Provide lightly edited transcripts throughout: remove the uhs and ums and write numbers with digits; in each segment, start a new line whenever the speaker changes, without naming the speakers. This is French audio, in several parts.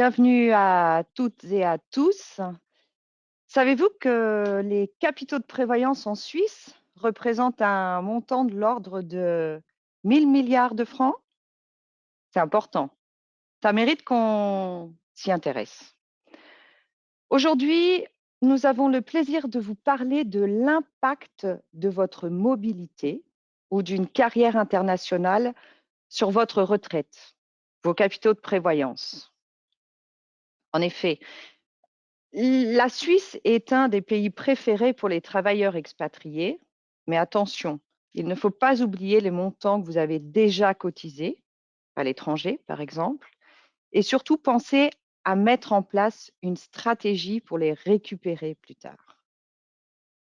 Bienvenue à toutes et à tous. Savez-vous que les capitaux de prévoyance en Suisse représentent un montant de l'ordre de 1000 milliards de francs? C'est important. Ça mérite qu'on s'y intéresse. Aujourd'hui, nous avons le plaisir de vous parler de l'impact de votre mobilité ou d'une carrière internationale sur votre retraite, vos capitaux de prévoyance. En effet, la Suisse est un des pays préférés pour les travailleurs expatriés, mais attention, il ne faut pas oublier les montants que vous avez déjà cotisés, à l'étranger par exemple, et surtout penser à mettre en place une stratégie pour les récupérer plus tard.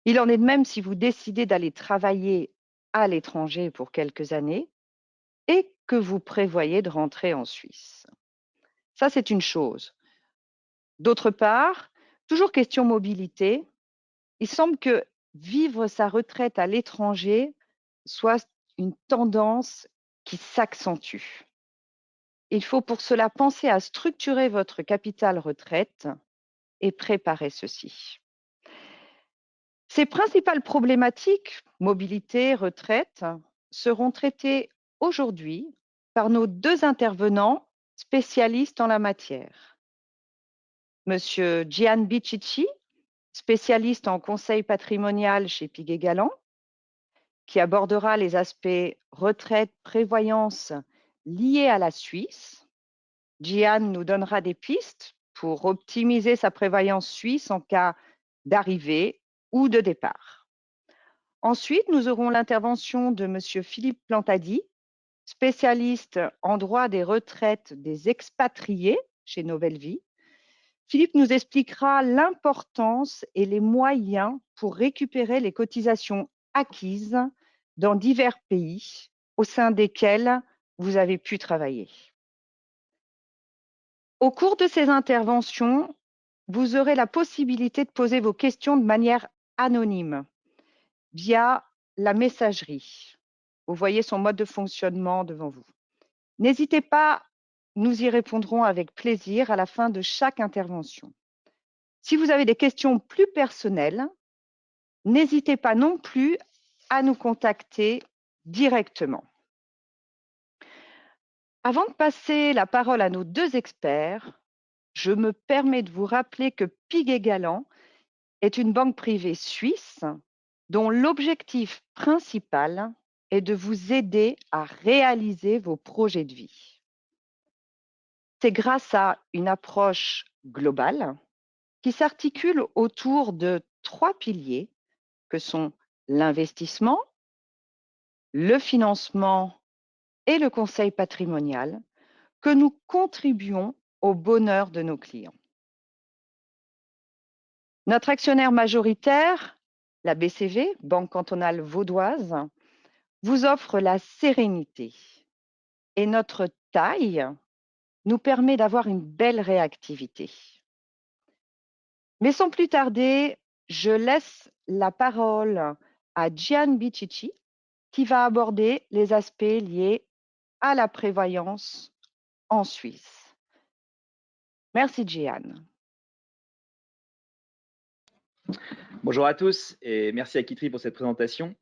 Il en est de même si vous décidez d'aller travailler à l'étranger pour quelques années et que vous prévoyez de rentrer en Suisse. Ça, c'est une chose. D'autre part, toujours question mobilité, il semble que vivre sa retraite à l'étranger soit une tendance qui s'accentue. Il faut pour cela penser à structurer votre capital retraite et préparer ceci. Ces principales problématiques, mobilité, retraite, seront traitées aujourd'hui par nos deux intervenants spécialistes en la matière. Monsieur Gian Bicicci, spécialiste en conseil patrimonial chez Piguet-Galland, qui abordera les aspects retraite, prévoyance liés à la Suisse. Gian nous donnera des pistes pour optimiser sa prévoyance suisse en cas d'arrivée ou de départ. Ensuite, nous aurons l'intervention de M. Philippe Plantadi, spécialiste en droit des retraites des expatriés chez Nouvelle Vie. Philippe nous expliquera l'importance et les moyens pour récupérer les cotisations acquises dans divers pays au sein desquels vous avez pu travailler. Au cours de ces interventions, vous aurez la possibilité de poser vos questions de manière anonyme via la messagerie. Vous voyez son mode de fonctionnement devant vous. N'hésitez pas, nous y répondrons avec plaisir à la fin de chaque intervention. Si vous avez des questions plus personnelles, n'hésitez pas non plus à nous contacter directement. Avant de passer la parole à nos deux experts, je me permets de vous rappeler que Piguet-Galland est une banque privée suisse dont l'objectif principal est de vous aider à réaliser vos projets de vie. C'est grâce à une approche globale qui s'articule autour de 3 piliers que sont l'investissement, le financement et le conseil patrimonial, que nous contribuons au bonheur de nos clients. Notre actionnaire majoritaire, la BCV, Banque cantonale vaudoise, vous offre la sérénité et notre taille nous permet d'avoir une belle réactivité. Mais sans plus tarder, je laisse la parole à Gian Bicicci qui va aborder les aspects liés à la prévoyance en Suisse. Merci Gian.
Bonjour à tous et merci à Kitri pour cette présentation.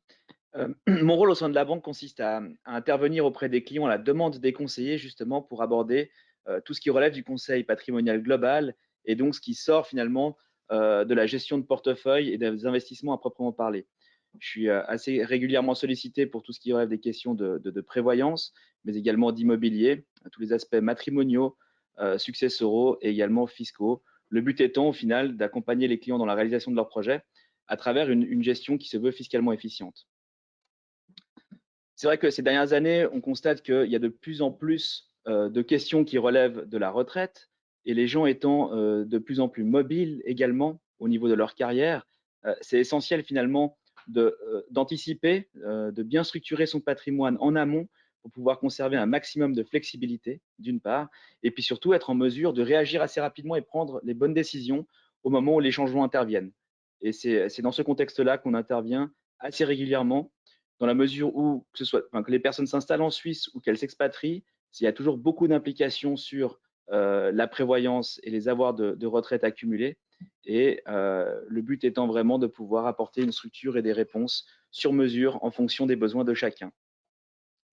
Mon rôle au sein de la banque consiste à intervenir auprès des clients à la demande des conseillers justement pour aborder tout ce qui relève du conseil patrimonial global et donc ce qui sort finalement de la gestion de portefeuille et des investissements à proprement parler. Je suis assez régulièrement sollicité pour tout ce qui relève des questions de prévoyance, mais également d'immobilier, tous les aspects matrimoniaux, successoraux et également fiscaux. Le but étant au final d'accompagner les clients dans la réalisation de leurs projets à travers une gestion qui se veut fiscalement efficiente. C'est vrai que ces dernières années, on constate qu'il y a de plus en plus de questions qui relèvent de la retraite et les gens étant de plus en plus mobiles également au niveau de leur carrière, c'est essentiel finalement d'anticiper, de bien structurer son patrimoine en amont pour pouvoir conserver un maximum de flexibilité d'une part, et puis surtout être en mesure de réagir assez rapidement et prendre les bonnes décisions au moment où les changements interviennent. Et c'est dans ce contexte-là qu'on intervient assez régulièrement dans la mesure où que les personnes s'installent en Suisse ou qu'elles s'expatrient, il y a toujours beaucoup d'implications sur la prévoyance et les avoirs de retraite accumulés. Et le but étant vraiment de pouvoir apporter une structure et des réponses sur mesure en fonction des besoins de chacun.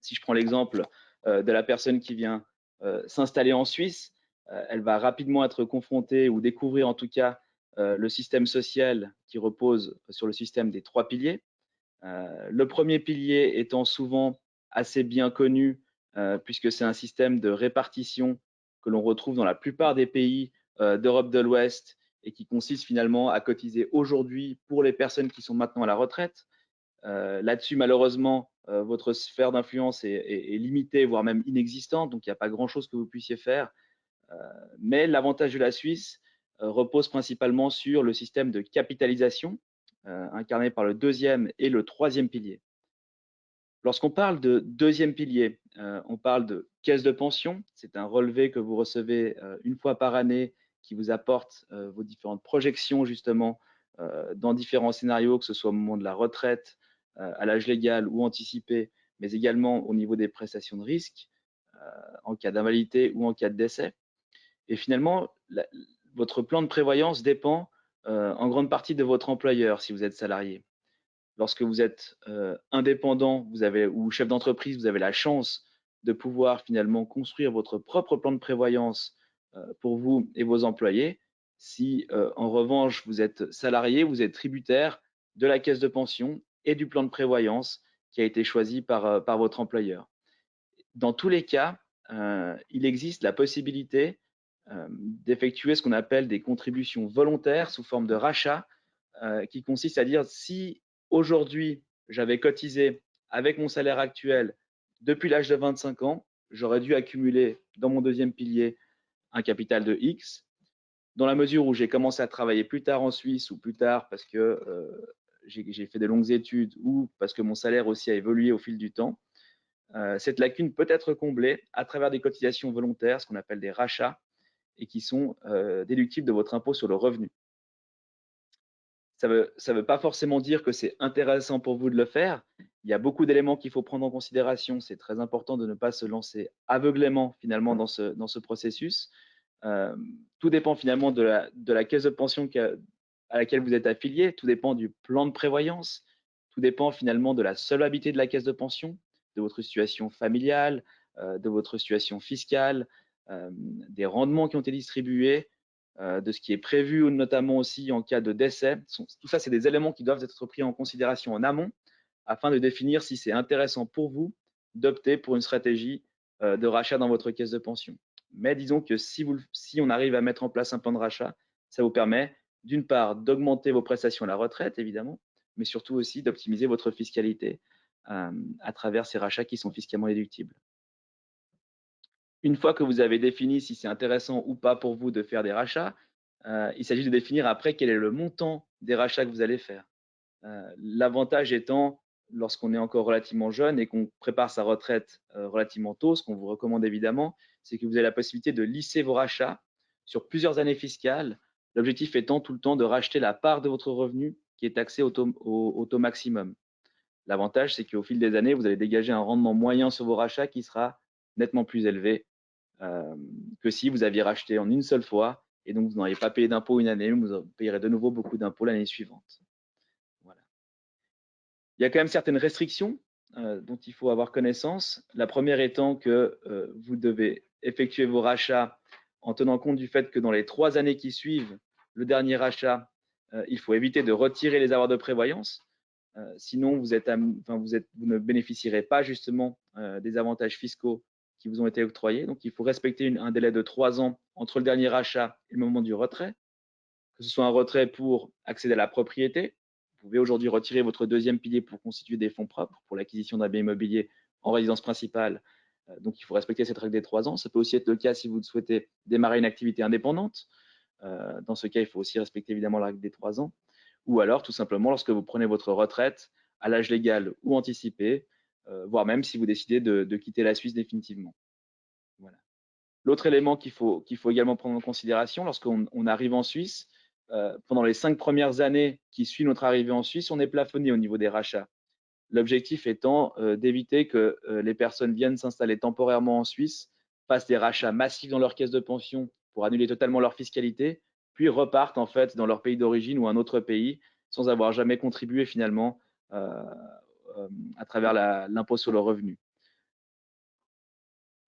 Si je prends l'exemple de la personne qui vient s'installer en Suisse, elle va rapidement être confrontée ou découvrir en tout cas le système social qui repose sur le système des 3 piliers. Le premier pilier étant souvent assez bien connu puisque c'est un système de répartition que l'on retrouve dans la plupart des pays d'Europe de l'Ouest et qui consiste finalement à cotiser aujourd'hui pour les personnes qui sont maintenant à la retraite. Là-dessus, malheureusement, votre sphère d'influence est limitée, voire même inexistante, donc il n'y a pas grand-chose que vous puissiez faire. Mais l'avantage de la Suisse repose principalement sur le système de capitalisation, incarné par le deuxième et le troisième pilier. Lorsqu'on parle de deuxième pilier, on parle de caisse de pension. C'est un relevé que vous recevez une fois par année qui vous apporte vos différentes projections justement dans différents scénarios, que ce soit au moment de la retraite, à l'âge légal ou anticipé, mais également au niveau des prestations de risque, en cas d'invalidité ou en cas de décès. Et finalement, votre plan de prévoyance dépend en grande partie de votre employeur si vous êtes salarié. Lorsque vous êtes indépendant ou chef d'entreprise, vous avez la chance de pouvoir finalement construire votre propre plan de prévoyance pour vous et vos employés. Si en revanche vous êtes salarié, vous êtes tributaire de la caisse de pension et du plan de prévoyance qui a été choisi par votre employeur. Dans tous les cas, il existe la possibilité d'effectuer ce qu'on appelle des contributions volontaires sous forme de rachat, qui consiste à dire si aujourd'hui j'avais cotisé avec mon salaire actuel depuis l'âge de 25 ans, j'aurais dû accumuler dans mon deuxième pilier un capital de X. Dans la mesure où j'ai commencé à travailler plus tard en Suisse ou plus tard parce que j'ai fait de longues études ou parce que mon salaire aussi a évolué au fil du temps, cette lacune peut être comblée à travers des cotisations volontaires, ce qu'on appelle des rachats, et qui sont déductibles de votre impôt sur le revenu. Ça veut pas forcément dire que c'est intéressant pour vous de le faire. Il y a beaucoup d'éléments qu'il faut prendre en considération. C'est très important de ne pas se lancer aveuglément finalement dans ce processus. Tout dépend finalement de la caisse de pension à laquelle vous êtes affilié. Tout dépend du plan de prévoyance. Tout dépend finalement de la solvabilité de la caisse de pension, de votre situation familiale, de votre situation fiscale, des rendements qui ont été distribués, de ce qui est prévu, notamment aussi en cas de décès. Tout ça, c'est des éléments qui doivent être pris en considération en amont afin de définir si c'est intéressant pour vous d'opter pour une stratégie de rachat dans votre caisse de pension. Mais disons que si on arrive à mettre en place un plan de rachat, ça vous permet d'une part d'augmenter vos prestations à la retraite, évidemment, mais surtout aussi d'optimiser votre fiscalité à travers ces rachats qui sont fiscalement déductibles. Une fois que vous avez défini si c'est intéressant ou pas pour vous de faire des rachats, il s'agit de définir après quel est le montant des rachats que vous allez faire. L'avantage étant, lorsqu'on est encore relativement jeune et qu'on prépare sa retraite relativement tôt, ce qu'on vous recommande évidemment, c'est que vous avez la possibilité de lisser vos rachats sur plusieurs années fiscales, l'objectif étant tout le temps de racheter la part de votre revenu qui est taxée au taux maximum. L'avantage, c'est qu'au fil des années, vous allez dégager un rendement moyen sur vos rachats qui sera nettement plus élevé que si vous aviez racheté en une seule fois et donc vous n'auriez pas payé d'impôt une année, vous payerez de nouveau beaucoup d'impôts l'année suivante. Voilà. Il y a quand même certaines restrictions dont il faut avoir connaissance. La première étant que vous devez effectuer vos rachats en tenant compte du fait que dans les 3 années qui suivent le dernier rachat, il faut éviter de retirer les avoirs de prévoyance. Sinon, vous ne bénéficierez pas justement des avantages fiscaux qui vous ont été octroyés. Donc, il faut respecter un délai de 3 ans entre le dernier rachat et le moment du retrait, que ce soit un retrait pour accéder à la propriété. Vous pouvez aujourd'hui retirer votre deuxième pilier pour constituer des fonds propres pour l'acquisition d'un bien immobilier en résidence principale. Donc, il faut respecter cette règle des 3 ans. Ça peut aussi être le cas si vous souhaitez démarrer une activité indépendante. Dans ce cas, il faut aussi respecter évidemment la règle des 3 ans. Ou alors, tout simplement, lorsque vous prenez votre retraite à l'âge légal ou anticipé, voire même si vous décidez de quitter la Suisse définitivement. Voilà. L'autre élément qu'il faut également prendre en considération lorsqu'on arrive en Suisse, pendant les 5 premières années qui suivent notre arrivée en Suisse, on est plafonné au niveau des rachats. L'objectif étant d'éviter que les personnes viennent s'installer temporairement en Suisse fassent des rachats massifs dans leur caisse de pension pour annuler totalement leur fiscalité, puis repartent en fait dans leur pays d'origine ou un autre pays sans avoir jamais contribué finalement à travers l'impôt sur le revenu.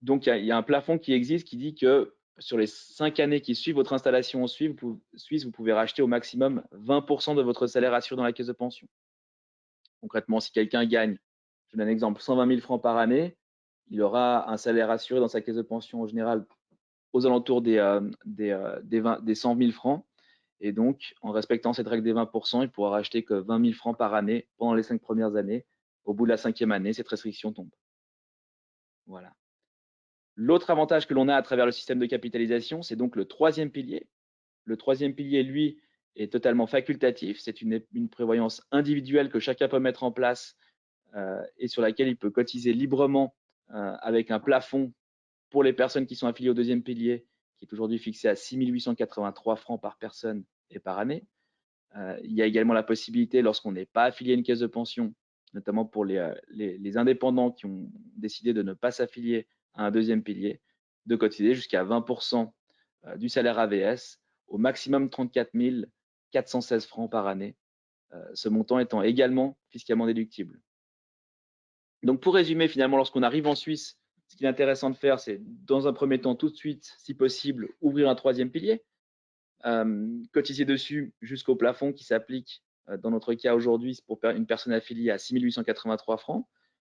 Donc, il y a un plafond qui existe qui dit que sur les 5 années qui suivent votre installation en Suisse, vous pouvez racheter au maximum 20% de votre salaire assuré dans la caisse de pension. Concrètement, si quelqu'un gagne, je donne un exemple, 120 000 francs par année, il aura un salaire assuré dans sa caisse de pension en général aux alentours des 100 000 francs. Et donc, en respectant cette règle des 20%, il pourra racheter que 20 000 francs par année pendant les 5 premières années. Au bout de la 5e année, cette restriction tombe. Voilà. L'autre avantage que l'on a à travers le système de capitalisation, c'est donc le troisième pilier. Le troisième pilier, lui, est totalement facultatif. C'est une prévoyance individuelle que chacun peut mettre en place et sur laquelle il peut cotiser librement avec un plafond pour les personnes qui sont affiliées au deuxième pilier, qui est aujourd'hui fixé à 6 883 francs par personne et par année. Il y a également la possibilité, lorsqu'on n'est pas affilié à une caisse de pension, notamment pour les indépendants qui ont décidé de ne pas s'affilier à un deuxième pilier, de cotiser jusqu'à 20% du salaire AVS, au maximum 34 416 francs par année, ce montant étant également fiscalement déductible. Donc pour résumer, finalement, lorsqu'on arrive en Suisse, ce qui est intéressant de faire, c'est dans un premier temps, tout de suite, si possible, ouvrir un troisième pilier, cotiser dessus jusqu'au plafond qui s'applique, dans notre cas aujourd'hui, pour une personne affiliée à 6 883 francs.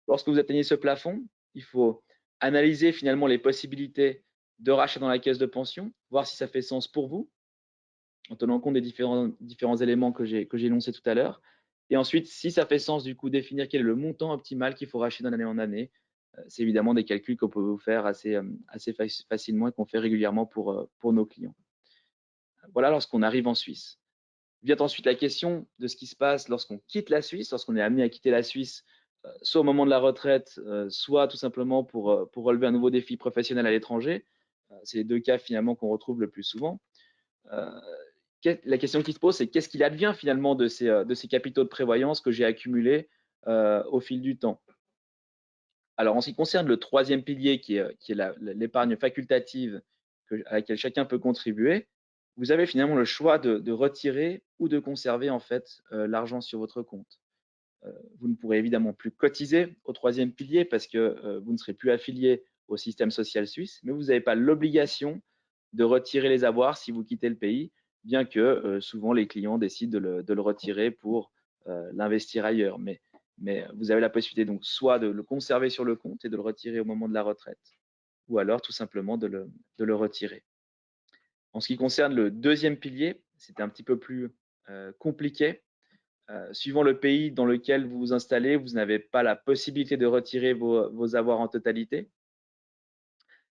Lorsque vous atteignez ce plafond, il faut analyser finalement les possibilités de rachat dans la caisse de pension, voir si ça fait sens pour vous, en tenant compte des différents éléments que j'ai énoncés tout à l'heure. Et ensuite, si ça fait sens, du coup, définir quel est le montant optimal qu'il faut racheter d'année en année. C'est évidemment des calculs qu'on peut vous faire assez facilement et qu'on fait régulièrement pour nos clients. Voilà lorsqu'on arrive en Suisse. Vient ensuite la question de ce qui se passe lorsqu'on quitte la Suisse, lorsqu'on est amené à quitter la Suisse, soit au moment de la retraite, soit tout simplement pour relever un nouveau défi professionnel à l'étranger. C'est les deux cas finalement qu'on retrouve le plus souvent. La question qui se pose, c'est qu'est-ce qu'il advient finalement de ces capitaux de prévoyance que j'ai accumulés au fil du temps. Alors, en ce qui concerne le troisième pilier, qui est l'épargne facultative à laquelle chacun peut contribuer, vous avez finalement le choix de retirer ou de conserver en fait l'argent sur votre compte. Vous ne pourrez évidemment plus cotiser au troisième pilier parce que vous ne serez plus affilié au système social suisse, mais vous n'avez pas l'obligation de retirer les avoirs si vous quittez le pays, bien que souvent les clients décident de le retirer pour l'investir ailleurs. Mais vous avez la possibilité donc soit de le conserver sur le compte et de le retirer au moment de la retraite, ou alors tout simplement de le retirer. En ce qui concerne le deuxième pilier, c'était un petit peu plus compliqué. Suivant le pays dans lequel vous vous installez, vous n'avez pas la possibilité de retirer vos avoirs en totalité.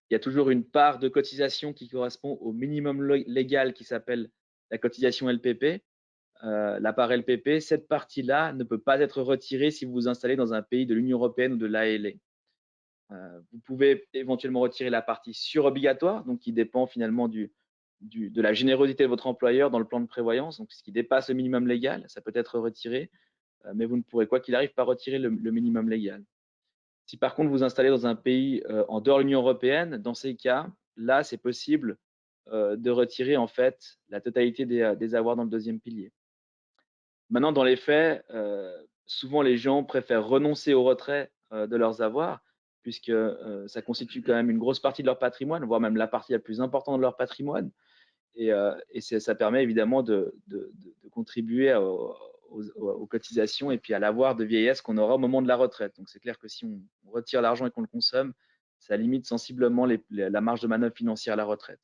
Il y a toujours une part de cotisation qui correspond au minimum légal qui s'appelle la cotisation LPP. La part LPP, cette partie-là ne peut pas être retirée si vous vous installez dans un pays de l'Union européenne ou de l'ALE. Vous pouvez éventuellement retirer la partie surobligatoire, donc qui dépend finalement de la générosité de votre employeur dans le plan de prévoyance, donc ce qui dépasse le minimum légal, ça peut être retiré, mais vous ne pourrez quoi qu'il arrive pas retirer le minimum légal. Si par contre vous installez dans un pays en dehors de l'Union européenne, dans ces cas, là c'est possible de retirer en fait la totalité des avoirs dans le deuxième pilier. Maintenant, dans les faits, souvent les gens préfèrent renoncer au retrait de leurs avoirs, puisque ça constitue quand même une grosse partie de leur patrimoine, voire même la partie la plus importante de leur patrimoine. Et ça permet évidemment de contribuer aux cotisations et puis à l'avoir de vieillesse qu'on aura au moment de la retraite. Donc c'est clair que si on retire l'argent et qu'on le consomme, ça limite sensiblement la marge de manœuvre financière à la retraite.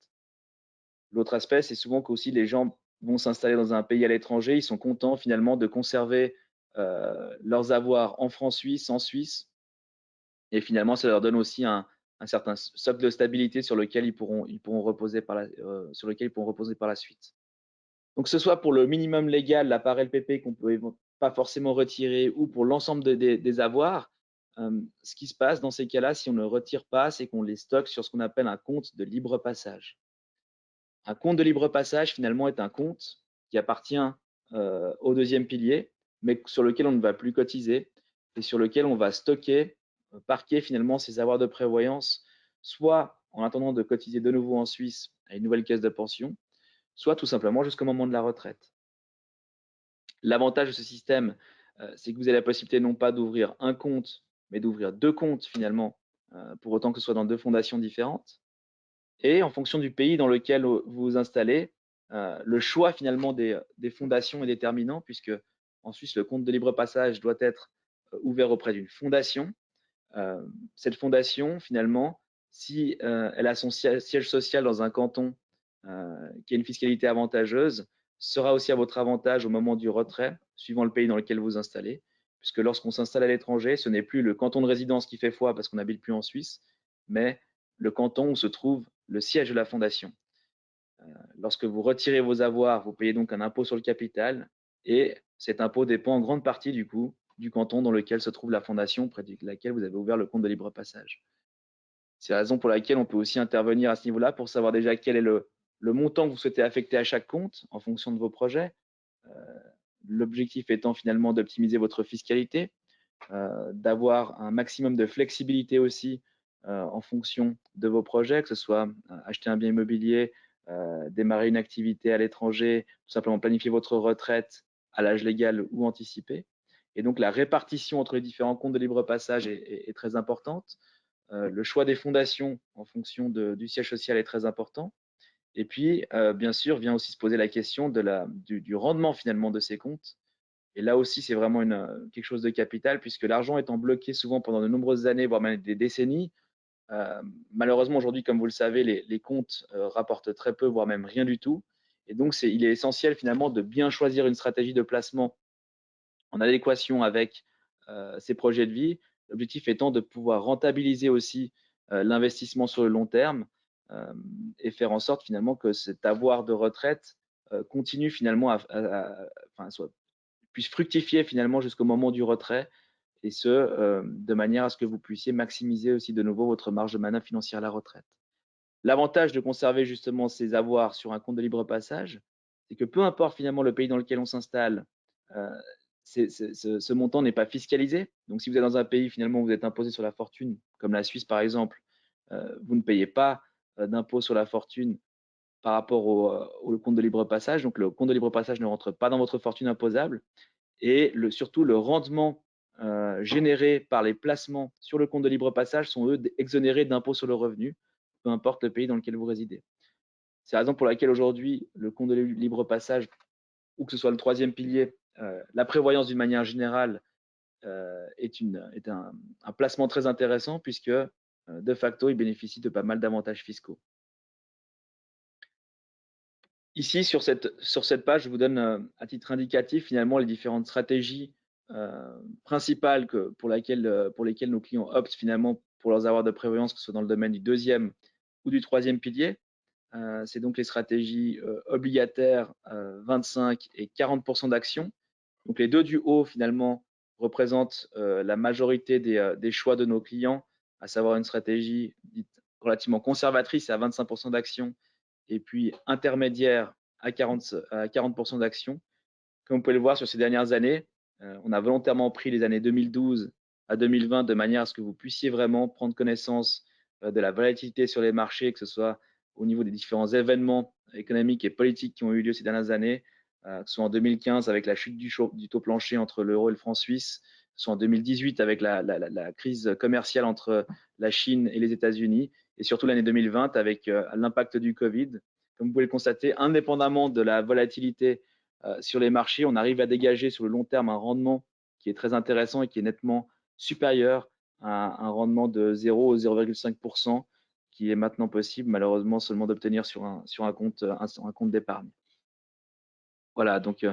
L'autre aspect, c'est souvent qu'aussi les gens vont s'installer dans un pays à l'étranger, ils sont contents finalement de conserver leurs avoirs en francs suisses, en Suisse, et finalement ça leur donne aussi un certain socle de stabilité sur lequel ils pourront reposer par la suite. Donc que ce soit pour le minimum légal, la part LPP qu'on peut pas forcément retirer, ou pour l'ensemble des avoirs, ce qui se passe dans ces cas-là, si on ne retire pas, c'est qu'on les stocke sur ce qu'on appelle un compte de libre passage. Un compte de libre passage, finalement, est un compte qui appartient au deuxième pilier, mais sur lequel on ne va plus cotiser et sur lequel on va stocker, parquer finalement ces avoirs de prévoyance, soit en attendant de cotiser de nouveau en Suisse à une nouvelle caisse de pension, soit tout simplement jusqu'au moment de la retraite. L'avantage de ce système, c'est que vous avez la possibilité non pas d'ouvrir un compte, mais d'ouvrir 2 comptes finalement, pour autant que ce soit dans 2 fondations différentes. Et en fonction du pays dans lequel vous vous installez, le choix finalement des fondations est déterminant puisque en Suisse, le compte de libre passage doit être ouvert auprès d'une fondation. Cette fondation, finalement, si elle a son siège social dans un canton qui a une fiscalité avantageuse, sera aussi à votre avantage au moment du retrait, suivant le pays dans lequel vous vous installez, puisque lorsqu'on s'installe à l'étranger, ce n'est plus le canton de résidence qui fait foi parce qu'on n'habite plus en Suisse, mais le canton où se trouve le siège de la fondation. Lorsque vous retirez vos avoirs, vous payez donc un impôt sur le capital et cet impôt dépend en grande partie du coup du canton dans lequel se trouve la fondation près de laquelle vous avez ouvert le compte de libre passage. C'est la raison pour laquelle on peut aussi intervenir à ce niveau-là pour savoir déjà quel est le montant que vous souhaitez affecter à chaque compte en fonction de vos projets. L'objectif étant finalement d'optimiser votre fiscalité, d'avoir un maximum de flexibilité aussi en fonction de vos projets, que ce soit acheter un bien immobilier, démarrer une activité à l'étranger, tout simplement planifier votre retraite à l'âge légal ou anticipé. Et donc la répartition entre les différents comptes de libre passage est très importante. Le choix des fondations en fonction du siège social est très important. Et puis, bien sûr, vient aussi se poser la question du rendement finalement de ces comptes. Et là aussi, c'est vraiment quelque chose de capital puisque l'argent étant bloqué souvent pendant de nombreuses années, voire même des décennies, malheureusement aujourd'hui, comme vous le savez, les comptes rapportent très peu, voire même rien du tout. Et donc, il est essentiel finalement de bien choisir une stratégie de placement en adéquation avec ses projets de vie. L'objectif étant de pouvoir rentabiliser aussi l'investissement sur le long terme et faire en sorte finalement que cet avoir de retraite continue finalement puisse fructifier finalement jusqu'au moment du retrait et ce, de manière à ce que vous puissiez maximiser aussi de nouveau votre marge de manœuvre financière à la retraite. L'avantage de conserver justement ces avoirs sur un compte de libre passage, c'est que peu importe finalement le pays dans lequel on s'installe, euh, ce montant n'est pas fiscalisé. Donc si vous êtes dans un pays finalement où vous êtes imposé sur la fortune, comme la Suisse par exemple, vous ne payez pas d'impôt sur la fortune par rapport au compte de libre passage. Donc le compte de libre passage ne rentre pas dans votre fortune imposable et surtout le rendement généré par les placements sur le compte de libre passage sont eux exonérés d'impôt sur le revenu, peu importe le pays dans lequel vous résidez. C'est la raison pour laquelle aujourd'hui le compte de libre passage, ou que ce soit le troisième pilier, la prévoyance d'une manière générale est un placement très intéressant puisque de facto il bénéficie de pas mal d'avantages fiscaux. Ici, sur cette page, je vous donne à titre indicatif finalement les différentes stratégies principales pour lesquelles nos clients optent finalement pour leurs avoirs de prévoyance, que ce soit dans le domaine du deuxième ou du troisième pilier. C'est donc les stratégies obligataires 25 et 40% d'actions. Donc les deux du haut finalement représentent la majorité des choix de nos clients, à savoir une stratégie dite relativement conservatrice à 25% d'actions et puis intermédiaire à 40% d'actions. Comme vous pouvez le voir sur ces dernières années, on a volontairement pris les années 2012 à 2020 de manière à ce que vous puissiez vraiment prendre connaissance de la volatilité sur les marchés, que ce soit au niveau des différents événements économiques et politiques qui ont eu lieu ces dernières années, que ce soit en 2015 avec la chute du taux plancher entre l'euro et le franc suisse, que ce soit en 2018 avec la crise commerciale entre la Chine et les États-Unis, et surtout l'année 2020 avec l'impact du Covid. Comme vous pouvez le constater, indépendamment de la volatilité sur les marchés, on arrive à dégager sur le long terme un rendement qui est très intéressant et qui est nettement supérieur à un rendement de 0 ou 0,5% qui est maintenant possible malheureusement seulement d'obtenir sur un compte d'épargne. Voilà, donc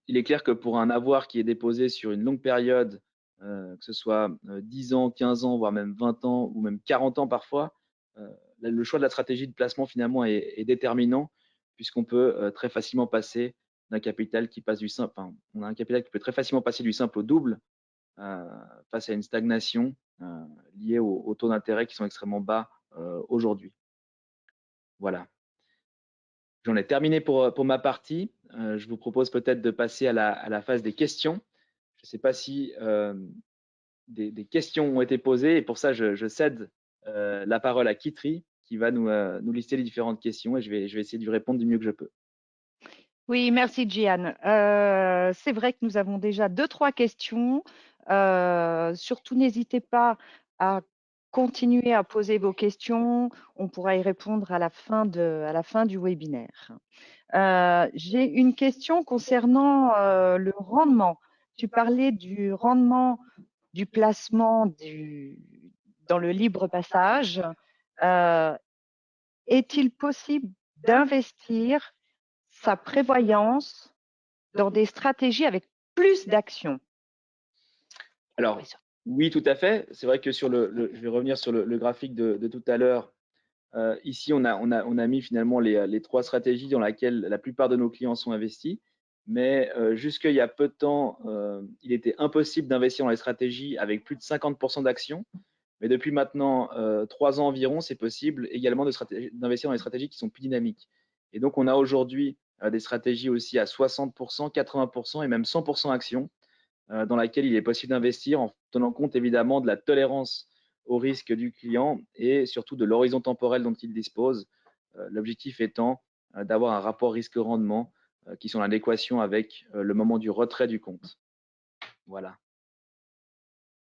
il est clair que pour un avoir qui est déposé sur une longue période, que ce soit 10 ans, 15 ans, voire même 20 ans ou même 40 ans parfois, le choix de la stratégie de placement finalement est déterminant puisqu'on peut très facilement passer d'un capital qui passe du simple, enfin, on a un capital qui peut très facilement passer du simple au double face à une stagnation liée aux taux d'intérêt qui sont extrêmement bas aujourd'hui. Voilà. J'en ai terminé pour ma partie. Je vous propose peut-être de passer à la phase des questions. Je ne sais pas si des questions ont été posées et pour ça, je cède la parole à Kitri qui va nous lister les différentes questions et je vais essayer de lui répondre du mieux que je peux.
Oui, merci Gian. C'est vrai que nous avons déjà 2-3 questions. Surtout, n'hésitez pas à continuer à poser vos questions. On pourra y répondre à la fin du webinaire. J'ai une question concernant le rendement. Tu parlais du rendement du placement dans le libre passage. Euh, Est-il possible d'investir sa prévoyance dans des stratégies avec plus d'actions?
Alors, oui, tout à fait. C'est vrai que je vais revenir sur le graphique de tout à l'heure. Ici, on a mis finalement les 3 stratégies dans lesquelles la plupart de nos clients sont investis. Mais jusqu'il y a peu de temps, il était impossible d'investir dans les stratégies avec plus de 50% d'actions. Mais depuis maintenant 3 ans environ, c'est possible également d'investir dans les stratégies qui sont plus dynamiques. Et donc, on a aujourd'hui des stratégies aussi à 60%, 80% et même 100% actions, dans laquelle il est possible d'investir en tenant compte évidemment de la tolérance au risque du client et surtout de l'horizon temporel dont il dispose. L'objectif étant d'avoir un rapport risque-rendement qui sont en adéquation avec le moment du retrait du compte. Voilà.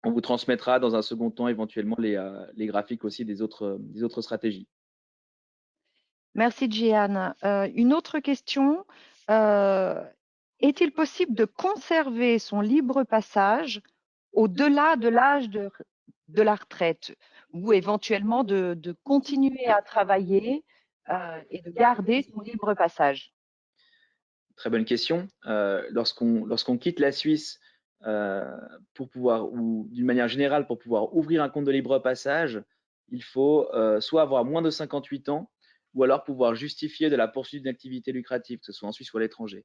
On vous transmettra dans un second temps éventuellement les graphiques aussi des autres stratégies.
Merci, Jeanne. Une autre question. Est-il possible de conserver son libre passage au-delà de l'âge de la retraite ou éventuellement de continuer à travailler et de garder son libre passage?
Très bonne question. Lorsqu'on quitte la Suisse pour pouvoir, ou d'une manière générale, pour pouvoir ouvrir un compte de libre passage, il faut soit avoir moins de 58 ans, ou alors pouvoir justifier de la poursuite d'une activité lucrative, que ce soit en Suisse ou à l'étranger.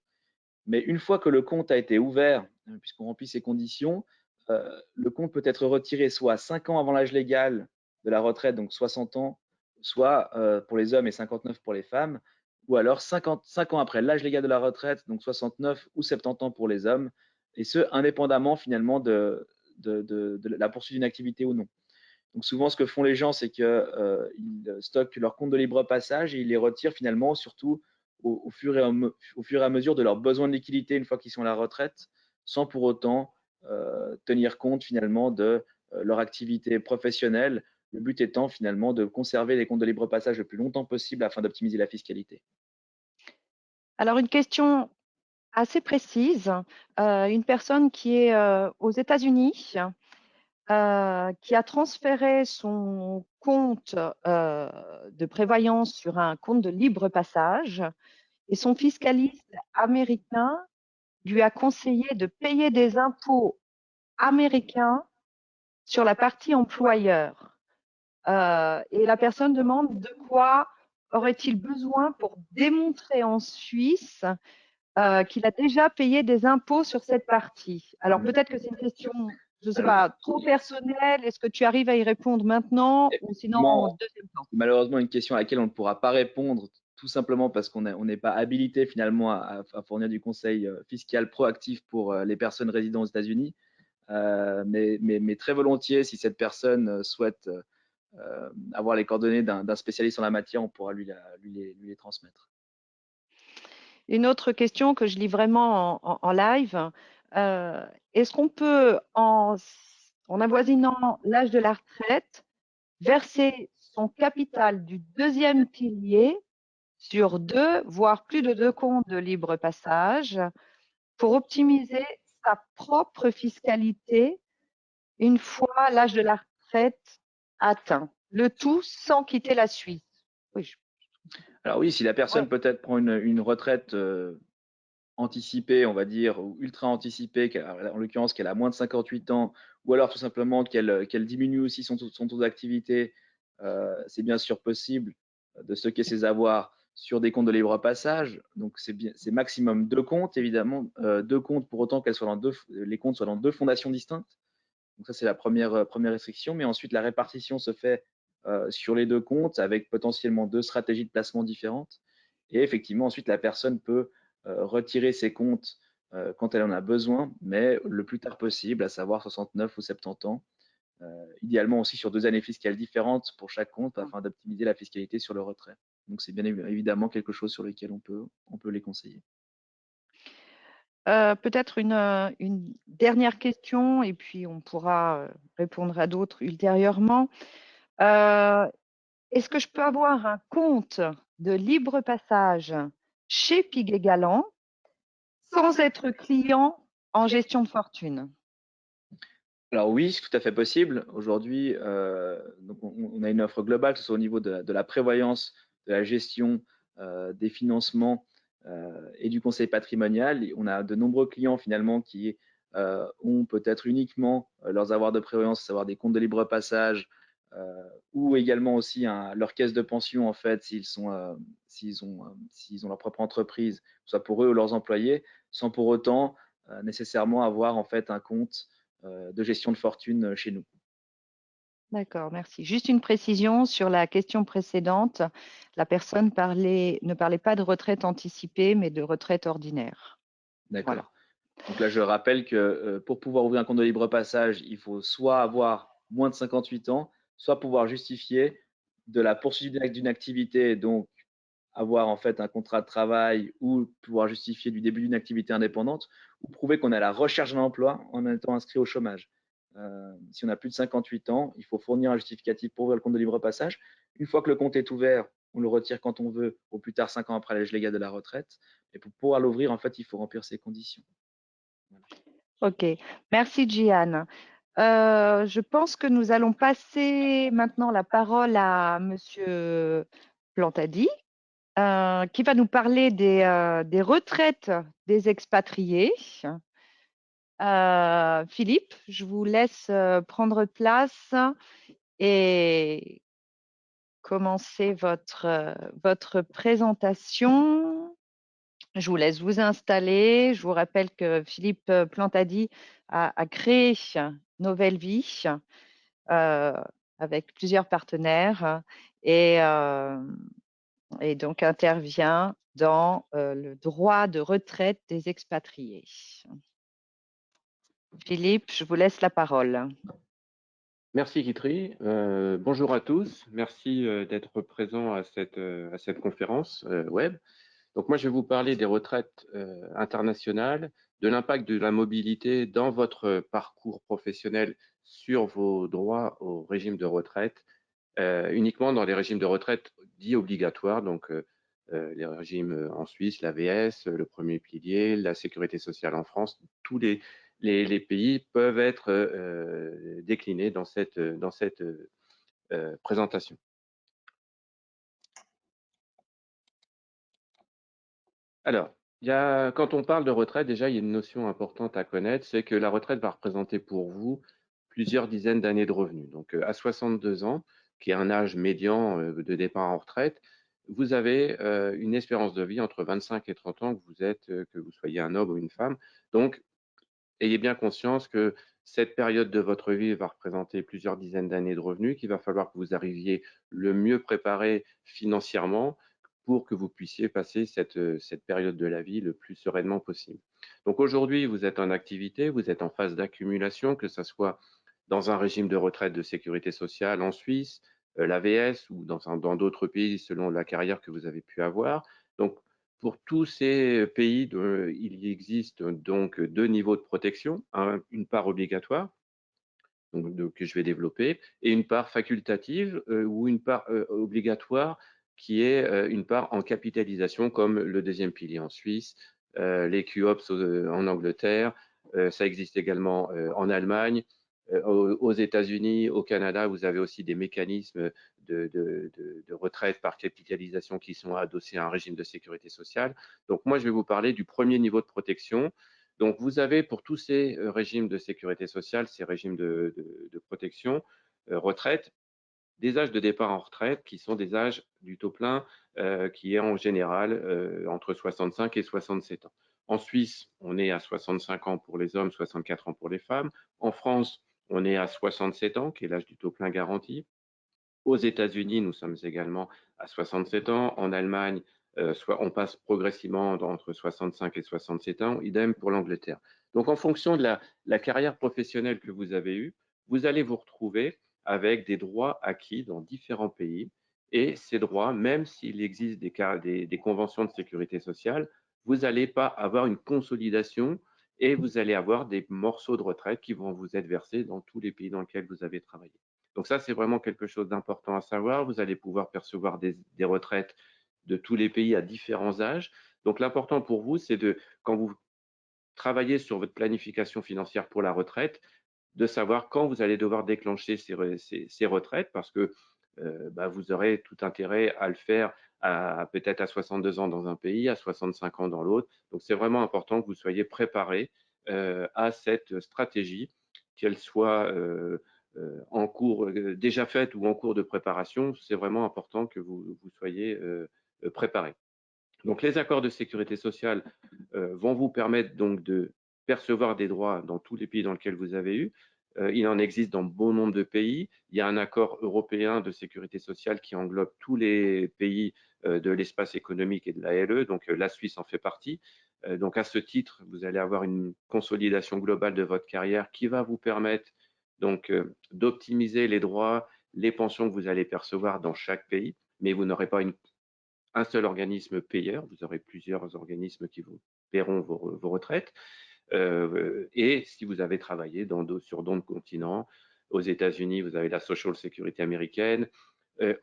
Mais une fois que le compte a été ouvert, puisqu'on remplit ces conditions, le compte peut être retiré soit 5 ans avant l'âge légal de la retraite, donc 60 ans, soit pour les hommes et 59 pour les femmes, ou alors 55 ans après l'âge légal de la retraite, donc 69 ou 70 ans pour les hommes, et ce, indépendamment finalement de la poursuite d'une activité ou non. Donc souvent, ce que font les gens, c'est qu'ils stockent leur compte de libre passage et ils les retirent finalement, surtout au fur et à mesure de leurs besoins de liquidité une fois qu'ils sont à la retraite, sans pour autant tenir compte finalement de leur activité professionnelle. Le but étant finalement de conserver les comptes de libre passage le plus longtemps possible afin d'optimiser la fiscalité.
Alors, une question assez précise. Une personne qui est aux États-Unis, qui a transféré son compte de prévoyance sur un compte de libre passage et son fiscaliste américain lui a conseillé de payer des impôts américains sur la partie employeur. Et la personne demande de quoi aurait-il besoin pour démontrer en Suisse qu'il a déjà payé des impôts sur cette partie. Alors peut-être que c'est une question, je ne sais pas, trop personnelle. Est-ce que tu arrives à y répondre maintenant ou sinon en deuxième temps?
Malheureusement, une question à laquelle on ne pourra pas répondre, tout simplement parce qu'on n'est pas habilité finalement à fournir du conseil fiscal proactif pour les personnes résidant aux États-Unis. Mais très volontiers, si cette personne souhaite avoir les coordonnées d'un spécialiste en la matière, on pourra lui les transmettre.
Une autre question que je lis vraiment en live. Est-ce qu'on peut, en avoisinant l'âge de la retraite, verser son capital du deuxième pilier sur 2, voire plus de 2 comptes de libre passage pour optimiser sa propre fiscalité une fois l'âge de la retraite atteint, le tout sans quitter la Suisse? Oui.
Alors oui, si la personne peut-être prend une retraite anticipée, on va dire, ou ultra anticipée, en l'occurrence qu'elle a moins de 58 ans, ou alors tout simplement qu'elle diminue aussi son taux d'activité, c'est bien sûr possible de stocker ses avoirs sur des comptes de libre passage. Donc c'est maximum 2 comptes, évidemment, 2 comptes pour autant les comptes soient dans 2 fondations distinctes. Donc ça, c'est la première restriction. Mais ensuite, la répartition se fait sur les 2 comptes avec potentiellement 2 stratégies de placement différentes. Et effectivement, ensuite, la personne peut retirer ses comptes quand elle en a besoin, mais le plus tard possible, à savoir 69 ou 70 ans, idéalement aussi sur 2 années fiscales différentes pour chaque compte afin d'optimiser la fiscalité sur le retrait. Donc c'est bien évidemment quelque chose sur lequel on peut les conseiller.
Peut-être une dernière question et puis on pourra répondre à d'autres ultérieurement. Est-ce que je peux avoir un compte de libre passage chez Piguet Galland sans être client en gestion de fortune?
Alors oui, c'est tout à fait possible. Aujourd'hui, donc on a une offre globale, que ce soit au niveau de la prévoyance, de la gestion, des financements, et du conseil patrimonial. Et on a de nombreux clients finalement qui ont peut-être uniquement leurs avoirs de prévoyance, à savoir des comptes de libre passage, ou également aussi leur caisse de pension en fait, s'ils ont leur propre entreprise, que ce soit pour eux ou leurs employés, sans pour autant nécessairement avoir en fait un compte de gestion de fortune chez nous.
D'accord, merci. Juste une précision sur la question précédente. La personne ne parlait pas de retraite anticipée, mais de retraite ordinaire. Voilà.
D'accord. Donc là, je rappelle que pour pouvoir ouvrir un compte de libre passage, il faut soit avoir moins de 58 ans, soit pouvoir justifier de la poursuite d'une activité, donc avoir en fait un contrat de travail ou pouvoir justifier du début d'une activité indépendante ou prouver qu'on est à la recherche d'un emploi en étant inscrit au chômage. Si on a plus de 58 ans, il faut fournir un justificatif pour ouvrir le compte de libre passage. Une fois que le compte est ouvert, on le retire quand on veut, au plus tard 5 ans après l'âge légal de la retraite. Et pour pouvoir l'ouvrir, en fait, il faut remplir ces conditions. Voilà.
OK. Merci, Jian. Je pense que nous allons passer maintenant la parole à Monsieur Plantadi, qui va nous parler des retraites des expatriés. Philippe, je vous laisse prendre place et commencer votre présentation. Je vous laisse vous installer. Je vous rappelle que Philippe Plantadi a créé Nouvelle Vie euh, avec plusieurs partenaires et donc intervient dans le droit de retraite des expatriés. Philippe, je vous laisse la parole.
Merci Guitry. Bonjour à tous. Merci d'être présent à cette conférence web. Donc moi, je vais vous parler des retraites internationales, de l'impact de la mobilité dans votre parcours professionnel sur vos droits au régime de retraite, uniquement dans les régimes de retraite dits obligatoires, donc les régimes en Suisse, l'AVS, le premier pilier, la sécurité sociale en France, tous les pays peuvent être déclinés dans cette présentation. Alors, quand on parle de retraite, déjà, il y a une notion importante à connaître, c'est que la retraite va représenter pour vous plusieurs dizaines d'années de revenus. Donc, à 62 ans, qui est un âge médian de départ en retraite, vous avez une espérance de vie entre 25 et 30 ans, que vous soyez un homme ou une femme. Donc, ayez bien conscience que cette période de votre vie va représenter plusieurs dizaines d'années de revenus, qu'il va falloir que vous arriviez le mieux préparé financièrement pour que vous puissiez passer cette période de la vie le plus sereinement possible. Donc aujourd'hui, vous êtes en activité, vous êtes en phase d'accumulation, que ce soit dans un régime de retraite de sécurité sociale en Suisse, l'AVS ou dans d'autres pays selon la carrière que vous avez pu avoir. Donc, pour tous ces pays, il existe donc deux niveaux de protection, une part obligatoire, que je vais développer, et une part facultative ou une part obligatoire qui est une part en capitalisation comme le deuxième pilier en Suisse, les QOPS en Angleterre, ça existe également en Allemagne, aux États-Unis, au Canada, vous avez aussi des mécanismes de retraite par capitalisation qui sont adossés à un régime de sécurité sociale. Donc moi, je vais vous parler du premier niveau de protection. Donc vous avez pour tous ces régimes de sécurité sociale, ces régimes de protection, retraite, des âges de départ en retraite qui sont des âges du taux plein qui est en général entre 65 et 67 ans. En Suisse, on est à 65 ans pour les hommes, 64 ans pour les femmes. En France, on est à 67 ans, qui est l'âge du taux plein garanti. Aux États-Unis, nous sommes également à 67 ans. En Allemagne, on passe progressivement entre 65 et 67 ans. Idem pour l'Angleterre. Donc, en fonction de la carrière professionnelle que vous avez eue, vous allez vous retrouver avec des droits acquis dans différents pays. Et ces droits, même s'il existe des conventions de sécurité sociale, vous n'allez pas avoir une consolidation et vous allez avoir des morceaux de retraite qui vont vous être versés dans tous les pays dans lesquels vous avez travaillé. Donc ça, c'est vraiment quelque chose d'important à savoir. Vous allez pouvoir percevoir des retraites de tous les pays à différents âges. Donc l'important pour vous, c'est quand vous travaillez sur votre planification financière pour la retraite, de savoir quand vous allez devoir déclencher ces retraites, parce que vous aurez tout intérêt à le faire peut-être à 62 ans dans un pays, à 65 ans dans l'autre. Donc c'est vraiment important que vous soyez préparé à cette stratégie, qu'elle soit en cours déjà faite ou en cours de préparation. C'est vraiment important que vous soyez préparé. Donc les accords de sécurité sociale vont vous permettre donc de percevoir des droits dans tous les pays dans lesquels vous avez eu. Il en existe dans bon nombre de pays. Il y a un accord européen de sécurité sociale qui englobe tous les pays de l'espace économique et de la LE, donc la Suisse en fait partie. Donc à ce titre, vous allez avoir une consolidation globale de votre carrière qui va vous permettre donc d'optimiser les droits, les pensions que vous allez percevoir dans chaque pays, mais vous n'aurez pas un seul organisme payeur, vous aurez plusieurs organismes qui vous paieront vos retraites. Et si vous avez travaillé sur d'autres continents, aux États-Unis, vous avez la Social Security américaine.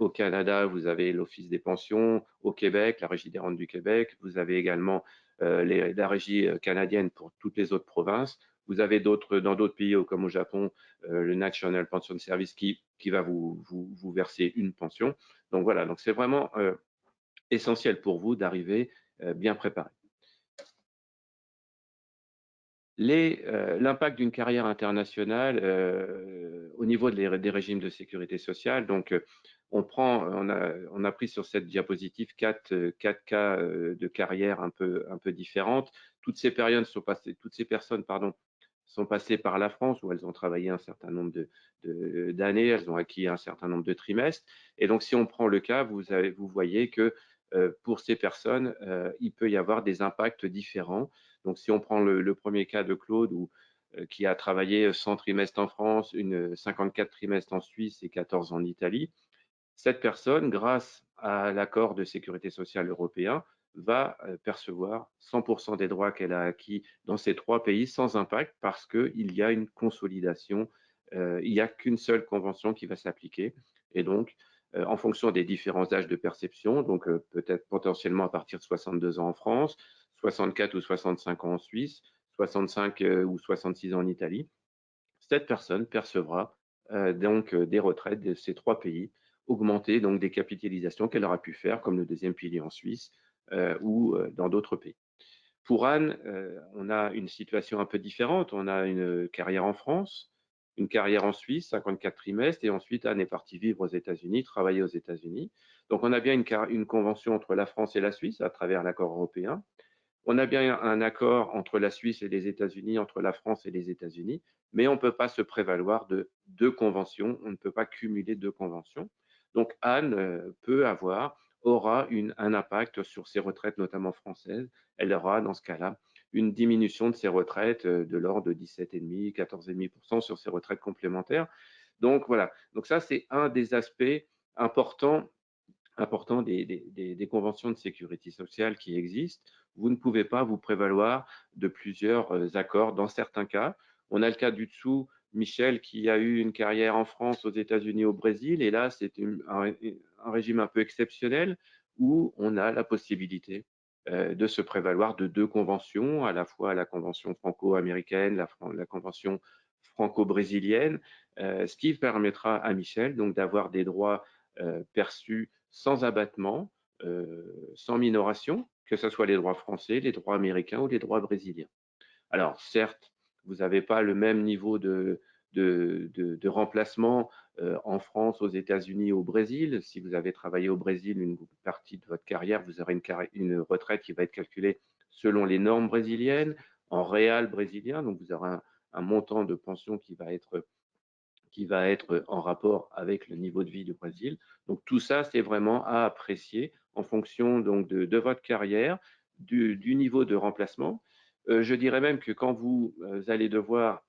Au Canada, vous avez l'Office des pensions. Au Québec, la Régie des rentes du Québec. Vous avez également la Régie canadienne pour toutes les autres provinces. Vous avez dans d'autres pays, comme au Japon, le National Pension Service qui va vous verser une pension. Donc voilà, donc c'est vraiment essentiel pour vous d'arriver bien préparé. L'impact d'une carrière internationale au niveau des régimes de sécurité sociale. Donc, on a pris sur cette diapositive quatre cas de carrière un peu différentes. Toutes ces personnes sont passées par la France où elles ont travaillé un certain nombre d'années, elles ont acquis un certain nombre de trimestres. Et donc, si on prend le cas, vous voyez que pour ces personnes, il peut y avoir des impacts différents. Donc, si on prend le premier cas de Claude, qui a travaillé 100 trimestres en France, 54 trimestres en Suisse et 14 en Italie, cette personne, grâce à l'accord de sécurité sociale européen, va percevoir 100% des droits qu'elle a acquis dans ces 3 pays sans impact parce qu'il y a une consolidation, il n'y a qu'une seule convention qui va s'appliquer. Et donc, en fonction des différents âges de perception, donc peut-être potentiellement à partir de 62 ans en France, 64 ou 65 ans en Suisse, 65 ou 66 ans en Italie, cette personne percevra donc des retraites de ces 3 pays augmentées, donc des capitalisations qu'elle aura pu faire, comme le deuxième pilier en Suisse ou dans d'autres pays. Pour Anne, on a une situation un peu différente. On a une carrière en France, une carrière en Suisse, 54 trimestres, et ensuite Anne est partie vivre aux États-Unis, travailler aux États-Unis. Donc on a bien une convention entre la France et la Suisse à travers l'accord européen. On a bien un accord entre la Suisse et les États-Unis, entre la France et les États-Unis, mais on ne peut pas se prévaloir de 2 conventions, on ne peut pas cumuler 2 conventions. Donc Anne aura un impact sur ses retraites, notamment françaises. Elle aura, dans ce cas-là, une diminution de ses retraites de l'ordre de 17,5%, 14,5% sur ses retraites complémentaires. Donc voilà, donc ça c'est un des aspects importants des conventions de sécurité sociale qui existent. Vous ne pouvez pas vous prévaloir de plusieurs accords. Dans certains cas, on a le cas du dessous, Michel, qui a eu une carrière en France, aux États-Unis, au Brésil, et là, c'est un régime un peu exceptionnel où on a la possibilité de se prévaloir de 2 conventions, à la fois la convention franco-américaine, la convention franco-brésilienne, ce qui permettra à Michel donc d'avoir des droits perçus sans abattement, sans minoration, que ce soit les droits français, les droits américains ou les droits brésiliens. Alors, certes, vous n'avez pas le même niveau de remplacement en France, aux États-Unis, au Brésil. Si vous avez travaillé au Brésil une partie de votre carrière, vous aurez une retraite qui va être calculée selon les normes brésiliennes, en réal brésilien. Donc, vous aurez un montant de pension qui va être en rapport avec le niveau de vie du Brésil. Donc tout ça, c'est vraiment à apprécier en fonction donc de votre carrière, du niveau de remplacement. Je dirais même que quand vous allez devoir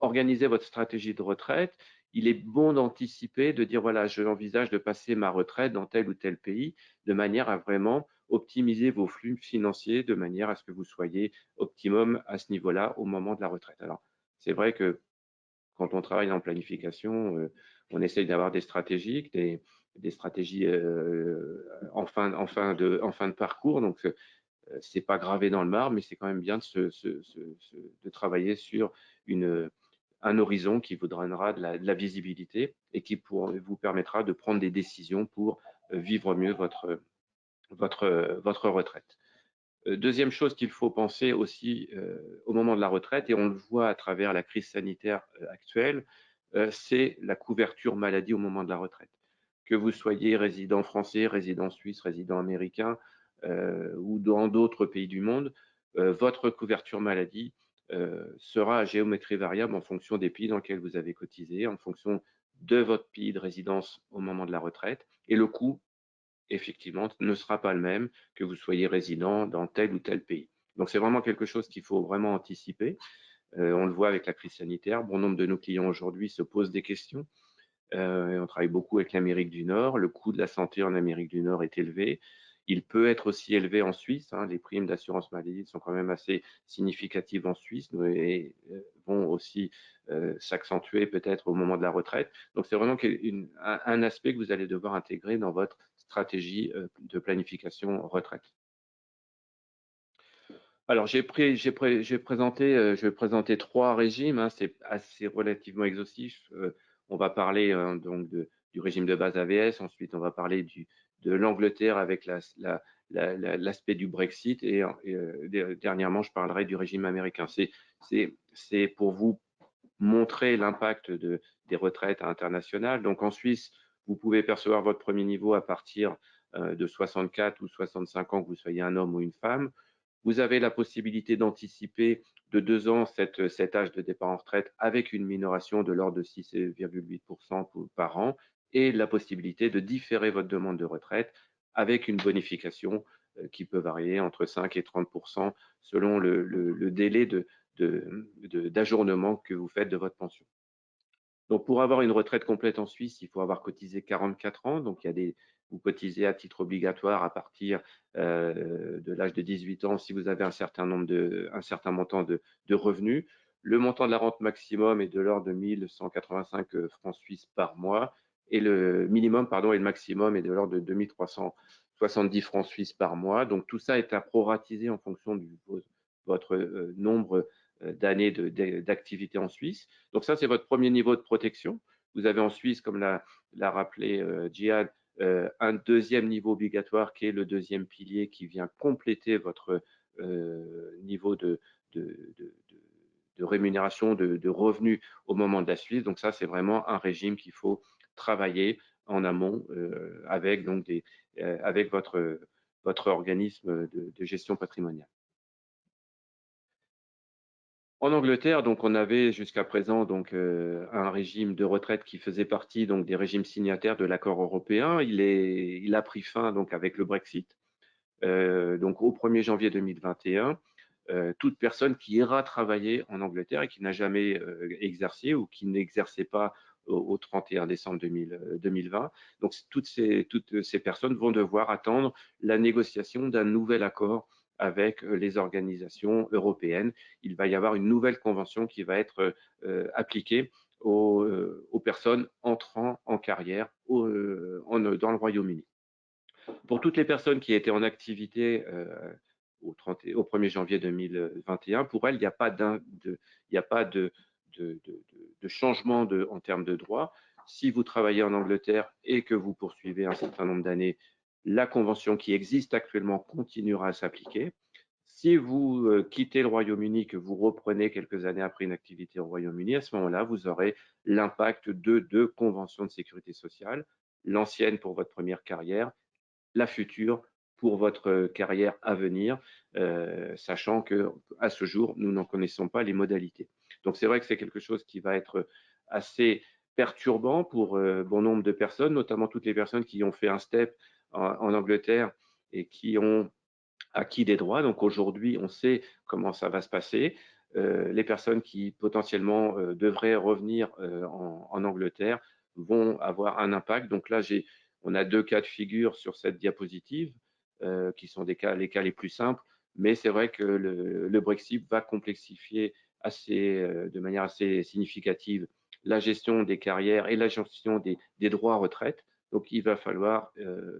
organiser votre stratégie de retraite, il est bon d'anticiper, de dire voilà, je envisage de passer ma retraite dans tel ou tel pays, de manière à vraiment optimiser vos flux financiers, de manière à ce que vous soyez optimum à ce niveau-là au moment de la retraite. Alors, c'est vrai que quand on travaille en planification, on essaye d'avoir des stratégies, des stratégies en fin de parcours. Donc, c'est pas gravé dans le marbre, mais c'est quand même bien de travailler sur un horizon qui vous donnera de la visibilité et qui vous permettra de prendre des décisions pour vivre mieux votre retraite. Deuxième chose qu'il faut penser aussi au moment de la retraite, et on le voit à travers la crise sanitaire actuelle, c'est la couverture maladie au moment de la retraite. Que vous soyez résident français, résident suisse, résident américain ou dans d'autres pays du monde, votre couverture maladie sera à géométrie variable en fonction des pays dans lesquels vous avez cotisé, en fonction de votre pays de résidence au moment de la retraite, et le coût effectivement, ne sera pas le même que vous soyez résident dans tel ou tel pays. Donc, c'est vraiment quelque chose qu'il faut vraiment anticiper. On le voit avec la crise sanitaire. Bon nombre de nos clients aujourd'hui se posent des questions. On travaille beaucoup avec l'Amérique du Nord. Le coût de la santé en Amérique du Nord est élevé. Il peut être aussi élevé en Suisse. Les primes d'assurance maladie sont quand même assez significatives en Suisse et vont aussi s'accentuer peut-être au moment de la retraite. Donc, c'est vraiment un aspect que vous allez devoir intégrer dans votre stratégie de planification retraite. Alors, je vais présenter 3 régimes. C'est assez relativement exhaustif. On va parler donc du régime de base AVS. Ensuite, on va parler de l'Angleterre avec l'aspect du Brexit. Et dernièrement, je parlerai du régime américain. C'est pour vous montrer l'impact des retraites internationales. Donc, en Suisse, vous pouvez percevoir votre premier niveau à partir de 64 ou 65 ans, que vous soyez un homme ou une femme. Vous avez la possibilité d'anticiper de 2 ans cet âge de départ en retraite avec une minoration de l'ordre de 6,8% par an et la possibilité de différer votre demande de retraite avec une bonification qui peut varier entre 5 et 30% selon le délai d'ajournement que vous faites de votre pension. Donc, pour avoir une retraite complète en Suisse, il faut avoir cotisé 44 ans. Donc, vous cotisez à titre obligatoire à partir de l'âge de 18 ans si vous avez un certain montant de revenus. Le montant de la rente maximum est de l'ordre de 1185 francs suisses par mois et le minimum, et le maximum est de l'ordre de 2370 francs suisses par mois. Donc, tout ça est à proratiser en fonction de votre nombre d'années d'activité en Suisse. Donc ça, c'est votre premier niveau de protection. Vous avez en Suisse, comme l'a rappelé Djihad, un deuxième niveau obligatoire qui est le deuxième pilier qui vient compléter votre niveau de rémunération, de revenus au moment de la Suisse. Donc ça, c'est vraiment un régime qu'il faut travailler en amont avec votre organisme de gestion patrimoniale. En Angleterre, donc, on avait jusqu'à présent un régime de retraite qui faisait partie donc des régimes signataires de l'accord européen. Il a pris fin donc avec le Brexit. Donc au 1er janvier 2021, toute personne qui ira travailler en Angleterre et qui n'a jamais exercé ou qui n'exerçait pas au 31 décembre 2020, donc toutes ces personnes vont devoir attendre la négociation d'un nouvel accord avec les organisations européennes. Il va y avoir une nouvelle convention qui va être appliquée aux personnes entrant en carrière dans le Royaume-Uni. Pour toutes les personnes qui étaient en activité au 1er janvier 2021, pour elles, il n'y a pas de changement en termes de droit. Si vous travaillez en Angleterre et que vous poursuivez un certain nombre d'années, la convention qui existe actuellement continuera à s'appliquer. Si vous quittez le Royaume-Uni, que vous reprenez quelques années après une activité au Royaume-Uni, à ce moment-là, vous aurez l'impact de 2 conventions de sécurité sociale, l'ancienne pour votre première carrière, la future pour votre carrière à venir, sachant qu'à ce jour, nous n'en connaissons pas les modalités. Donc, c'est vrai que c'est quelque chose qui va être assez perturbant pour bon nombre de personnes, notamment toutes les personnes qui ont fait un step en Angleterre et qui ont acquis des droits. Donc aujourd'hui, on sait comment ça va se passer. les personnes qui potentiellement devraient revenir en Angleterre vont avoir un impact. Donc là, on a 2 cas de figure sur cette diapositive qui sont les cas les plus simples, mais c'est vrai que le Brexit va complexifier de manière assez significative la gestion des carrières et la gestion des droits à retraite. Donc, il va falloir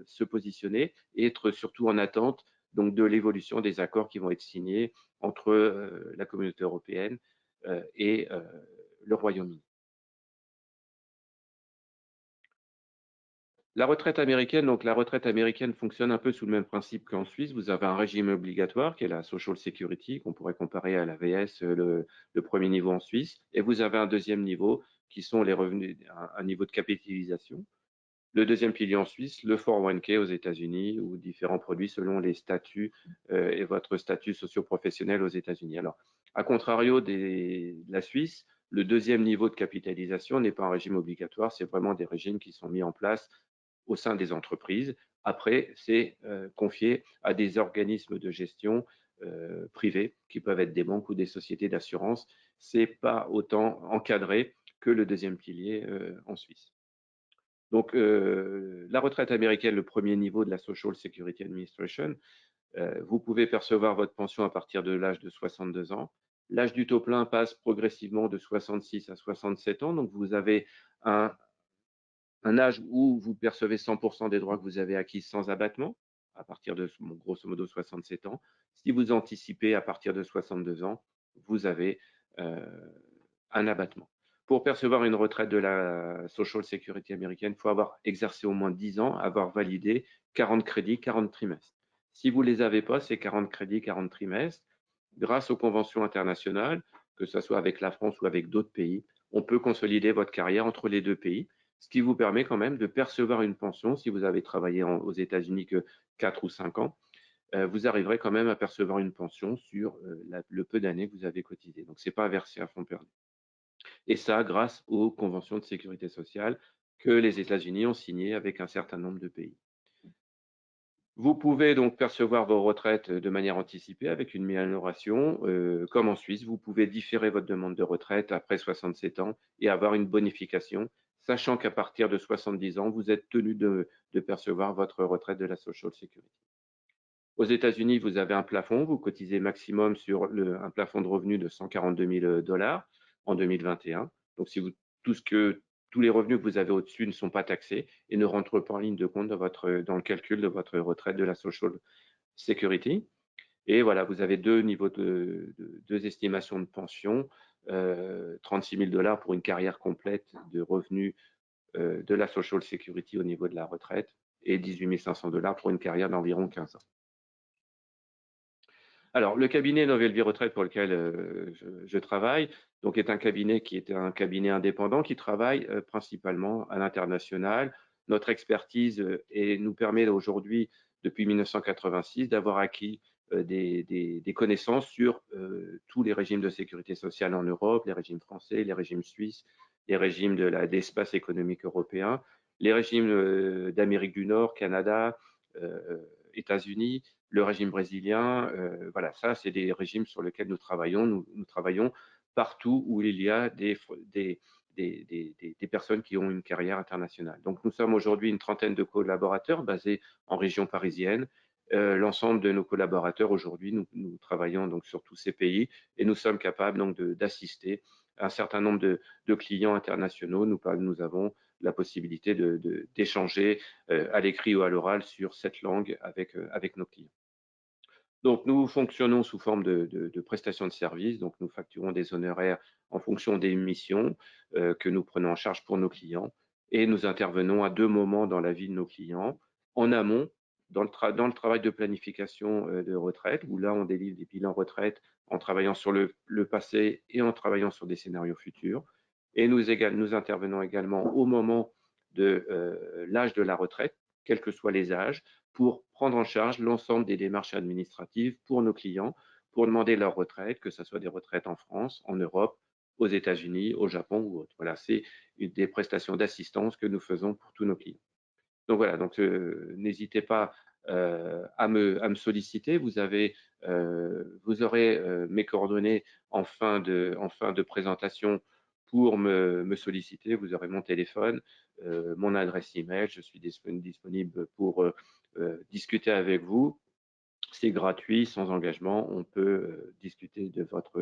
se positionner et être surtout en attente donc, de l'évolution des accords qui vont être signés entre la communauté européenne et le Royaume-Uni. La retraite américaine, donc la retraite américaine fonctionne un peu sous le même principe qu'en Suisse. Vous avez un régime obligatoire qui est la Social Security, qu'on pourrait comparer à l'AVS, le premier niveau en Suisse, et vous avez un deuxième niveau qui sont les revenus, un niveau de capitalisation. Le deuxième pilier en Suisse, le 401k aux États-Unis ou différents produits selon les statuts et votre statut socio-professionnel aux États-Unis. Alors, à contrario de la Suisse, le deuxième niveau de capitalisation n'est pas un régime obligatoire, c'est vraiment des régimes qui sont mis en place au sein des entreprises. Après, c'est confié à des organismes de gestion privés, qui peuvent être des banques ou des sociétés d'assurance. Ce n'est pas autant encadré que le deuxième pilier en Suisse. Donc, la retraite américaine, le premier niveau de la Social Security Administration, vous pouvez percevoir votre pension à partir de l'âge de 62 ans. L'âge du taux plein passe progressivement de 66 à 67 ans. Donc, vous avez un âge où vous percevez 100% des droits que vous avez acquis sans abattement, à partir de grosso modo 67 ans. Si vous anticipez à partir de 62 ans, vous avez un abattement. Pour percevoir une retraite de la Social Security américaine, il faut avoir exercé au moins 10 ans, avoir validé 40 crédits, 40 trimestres. Si vous ne les avez pas, ces 40 crédits, 40 trimestres, grâce aux conventions internationales, que ce soit avec la France ou avec d'autres pays, on peut consolider votre carrière entre les deux pays, ce qui vous permet quand même de percevoir une pension si vous avez travaillé aux États-Unis que 4 ou 5 ans. Vous arriverez quand même à percevoir une pension sur le peu d'années que vous avez cotisé. Donc, ce n'est pas versé à fond perdu. Et ça, grâce aux conventions de sécurité sociale que les États-Unis ont signées avec un certain nombre de pays. Vous pouvez donc percevoir vos retraites de manière anticipée avec une minoration. Comme en Suisse, vous pouvez différer votre demande de retraite après 67 ans et avoir une bonification, sachant qu'à partir de 70 ans, vous êtes tenu de percevoir votre retraite de la Social Security. Aux États-Unis, vous avez un plafond, vous cotisez maximum sur un plafond de revenus de 142 000 $ en 2021. Donc, si tous les revenus que vous avez au-dessus ne sont pas taxés et ne rentrent pas en ligne de compte dans le calcul de votre retraite de la Social Security. Et voilà, vous avez deux estimations de pension, 36 000 $ pour une carrière complète de revenus de la Social Security au niveau de la retraite et 18 500 $ pour une carrière d'environ 15 ans. Alors, le cabinet Nouvelle Vie Retraite pour lequel je travaille, donc est un cabinet qui est un cabinet indépendant qui travaille principalement à l'international. Notre expertise nous permet aujourd'hui, depuis 1986, d'avoir acquis des connaissances sur tous les régimes de sécurité sociale en Europe, les régimes français, les régimes suisses, les régimes d'espace économique européen, les régimes d'Amérique du Nord, Canada, États-Unis, le régime brésilien. Voilà, ça, c'est des régimes sur lesquels nous travaillons. Nous travaillons partout où il y a des personnes qui ont une carrière internationale. Donc, nous sommes aujourd'hui une trentaine de collaborateurs basés en région parisienne. L'ensemble de nos collaborateurs aujourd'hui, nous travaillons donc sur tous ces pays et nous sommes capables donc d'assister un certain nombre de clients internationaux. Nous avons la possibilité d'échanger à l'écrit ou à l'oral sur cette langue avec nos clients. Donc, nous fonctionnons sous forme de prestations de services. Donc, nous facturons des honoraires en fonction des missions que nous prenons en charge pour nos clients. Et nous intervenons à deux moments dans la vie de nos clients. En amont, dans le travail de planification de retraite, où là, on délivre des bilans retraite en travaillant sur le passé et en travaillant sur des scénarios futurs. Et nous intervenons également au moment de l'âge de la retraite, quels que soient les âges, pour prendre en charge l'ensemble des démarches administratives pour nos clients, pour demander leur retraite, que ce soit des retraites en France, en Europe, aux États-Unis, au Japon ou autre. Voilà, c'est des prestations d'assistance que nous faisons pour tous nos clients. Donc voilà, donc n'hésitez pas à me solliciter. Vous avez Vous aurez mes coordonnées en fin de présentation pour me solliciter. Vous aurez mon téléphone, mon adresse email. Je suis disponible pour discuter avec vous. C'est gratuit, sans engagement. On peut discuter de votre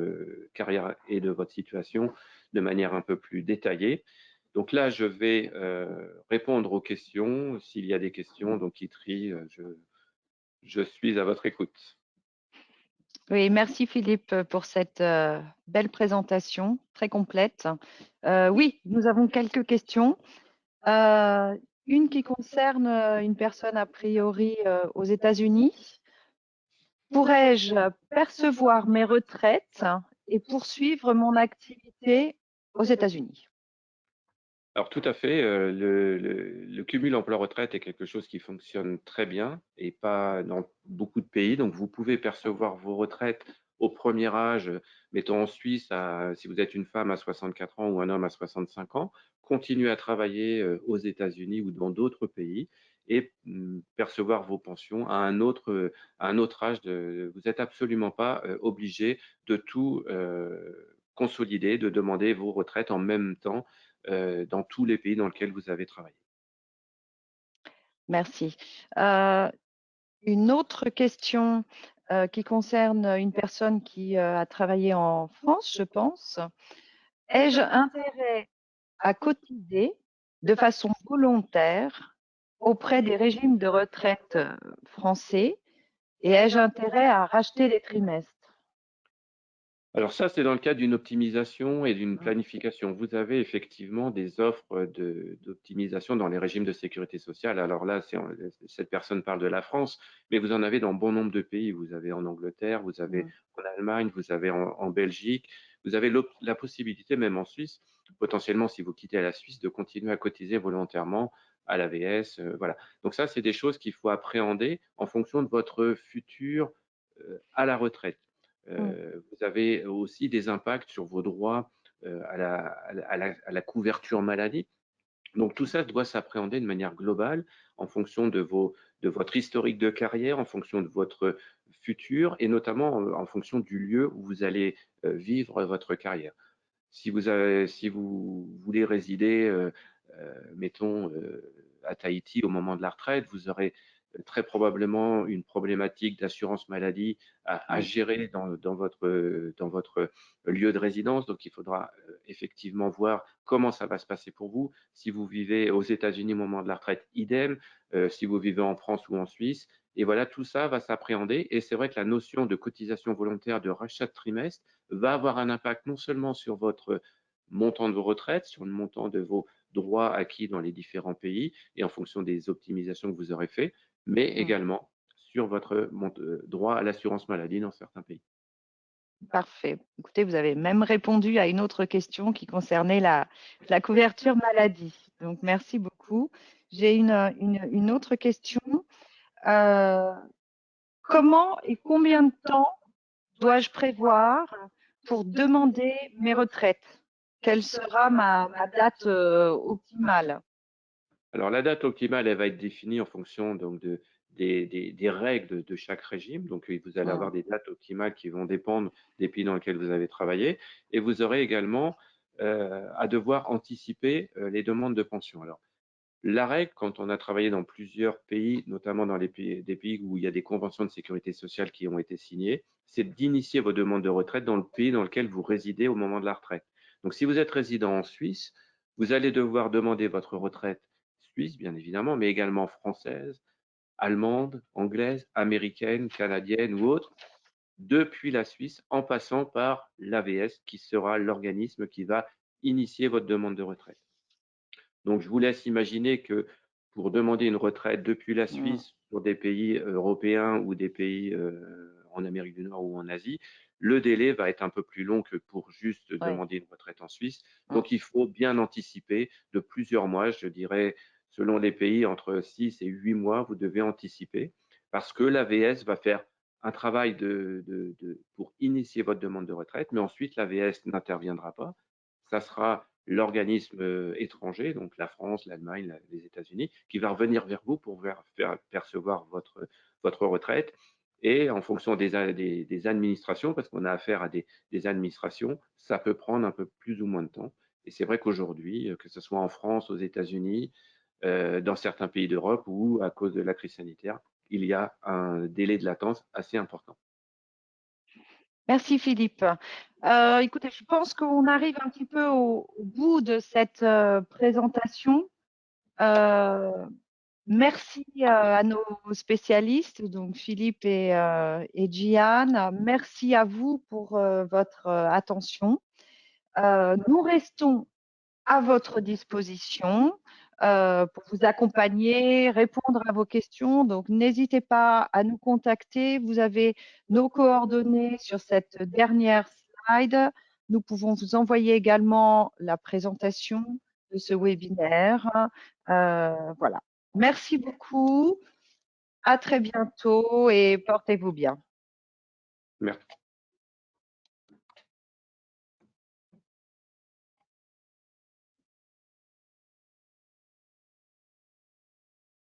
carrière et de votre situation de manière un peu plus détaillée. Donc là, je vais répondre aux questions. S'il y a des questions, donc Kitri, je suis à votre écoute.
Oui, merci Philippe pour cette belle présentation très complète. Oui, nous avons quelques questions. Une qui concerne une personne a priori aux États-Unis. Pourrais-je percevoir mes retraites et poursuivre mon activité aux États-Unis?
Alors tout à fait, le cumul emploi-retraite est quelque chose qui fonctionne très bien et pas dans beaucoup de pays. Donc vous pouvez percevoir vos retraites au premier âge, mettons en Suisse, si vous êtes une femme à 64 ans ou un homme à 65 ans, continuer à travailler aux États-Unis ou dans d'autres pays et percevoir vos pensions à un autre âge. Vous n'êtes absolument pas obligé de tout consolider, de demander vos retraites en même temps dans tous les pays dans lesquels vous avez travaillé.
Merci. Une autre question qui concerne une personne qui a travaillé en France, je pense. Ai-je intérêt à cotiser de façon volontaire auprès des régimes de retraite français et ai-je intérêt à racheter des trimestres?
Alors ça, c'est dans le cadre d'une optimisation et d'une planification. Vous avez effectivement des offres d'optimisation dans les régimes de sécurité sociale. Alors là, cette personne parle de la France, mais vous en avez dans bon nombre de pays. Vous avez en Angleterre, vous avez en Allemagne, vous avez en Belgique, vous avez la possibilité, même en Suisse, potentiellement, si vous quittez la Suisse, de continuer à cotiser volontairement à l'AVS. Voilà. Donc ça, c'est des choses qu'il faut appréhender en fonction de votre futur à la retraite. Vous avez aussi des impacts sur vos droits à la couverture maladie. Donc tout ça doit s'appréhender de manière globale en fonction de votre historique de carrière, en fonction de votre futur et notamment en fonction du lieu où vous allez vivre votre carrière. Si vous voulez résider, mettons, à Tahiti au moment de la retraite, vous aurez très probablement une problématique d'assurance maladie à gérer dans votre lieu de résidence. Donc, il faudra effectivement voir comment ça va se passer pour vous. Si vous vivez aux États-Unis au moment de la retraite, idem. Si vous vivez en France ou en Suisse. Et voilà, tout ça va s'appréhender. Et c'est vrai que la notion de cotisation volontaire de rachat de trimestre va avoir un impact non seulement sur votre montant de vos retraites, sur le montant de vos droits acquis dans les différents pays et en fonction des optimisations que vous aurez fait, mais également sur votre droit à l'assurance maladie dans certains pays.
Parfait. Écoutez, vous avez même répondu à une autre question qui concernait la couverture maladie. Donc, merci beaucoup. J'ai une autre question. Comment et combien de temps dois-je prévoir pour demander mes retraites? Quelle sera ma date optimale?
Alors, la date optimale, elle va être définie en fonction donc, des règles de chaque régime. Donc, vous allez avoir des dates optimales qui vont dépendre des pays dans lesquels vous avez travaillé. Et vous aurez également à devoir anticiper les demandes de pension. Alors, la règle, quand on a travaillé dans plusieurs pays, notamment dans des pays où il y a des conventions de sécurité sociale qui ont été signées, c'est d'initier vos demandes de retraite dans le pays dans lequel vous résidez au moment de la retraite. Donc, si vous êtes résident en Suisse, vous allez devoir demander votre retraite suisse, bien évidemment, mais également française, allemande, anglaise, américaine, canadienne ou autre, depuis la Suisse, en passant par l'AVS, qui sera l'organisme qui va initier votre demande de retraite. Donc, je vous laisse imaginer que pour demander une retraite depuis la Suisse pour des pays européens ou des pays en Amérique du Nord ou en Asie, le délai va être un peu plus long que pour juste demander une retraite en Suisse. Donc, il faut bien anticiper de plusieurs mois, je dirais, selon les pays, entre 6 et 8 mois, vous devez anticiper parce que l'AVS va faire un travail pour initier votre demande de retraite, mais ensuite l'AVS n'interviendra pas. Ça sera l'organisme étranger, donc la France, l'Allemagne, les États-Unis, qui va revenir vers vous pour faire percevoir votre retraite. Et en fonction des administrations, parce qu'on a affaire à des administrations, ça peut prendre un peu plus ou moins de temps. Et c'est vrai qu'aujourd'hui, que ce soit en France, aux États-Unis, dans certains pays d'Europe ou à cause de la crise sanitaire, il y a un délai de latence assez important.
Merci Philippe. Écoutez, je pense qu'on arrive un petit peu au bout de cette présentation. Merci à nos spécialistes, donc Philippe et Gian. Merci à vous pour votre attention. Nous restons à votre disposition pour vous accompagner, répondre à vos questions. Donc, n'hésitez pas à nous contacter. Vous avez nos coordonnées sur cette dernière slide. Nous pouvons vous envoyer également la présentation de ce webinaire. Voilà. Merci beaucoup. À très bientôt et portez-vous bien.
Merci.